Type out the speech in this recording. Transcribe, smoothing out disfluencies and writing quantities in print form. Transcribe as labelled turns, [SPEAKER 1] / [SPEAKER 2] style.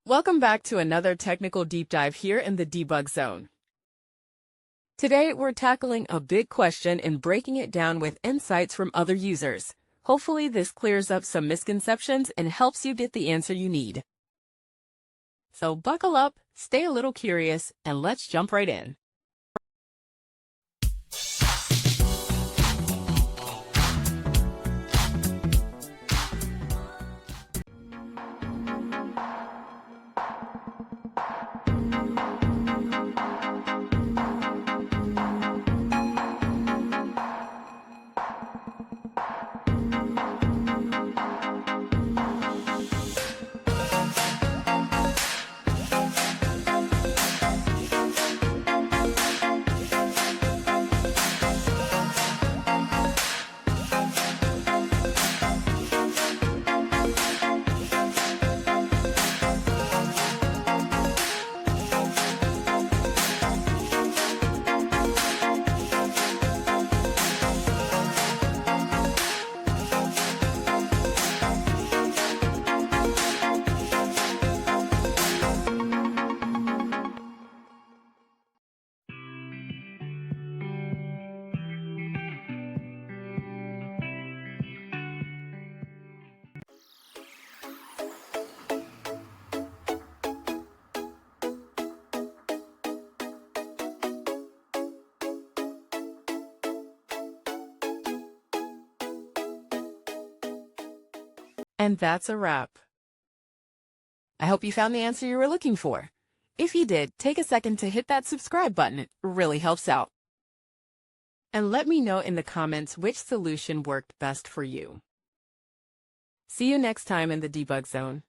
[SPEAKER 1] Welcome back to another technical deep dive here in the debug zone. Today, we're tackling a big question and breaking it down with insights from other users. Hopefully, this clears up some misconceptions and helps you get the answer you need. So buckle up, stay a little curious, and let's jump right in. And that's a wrap. I hope you found the answer you were looking for. If you did, take a second to hit that subscribe button. It really helps out. And let me know in the comments which solution worked best for you. See you next time in the debug zone.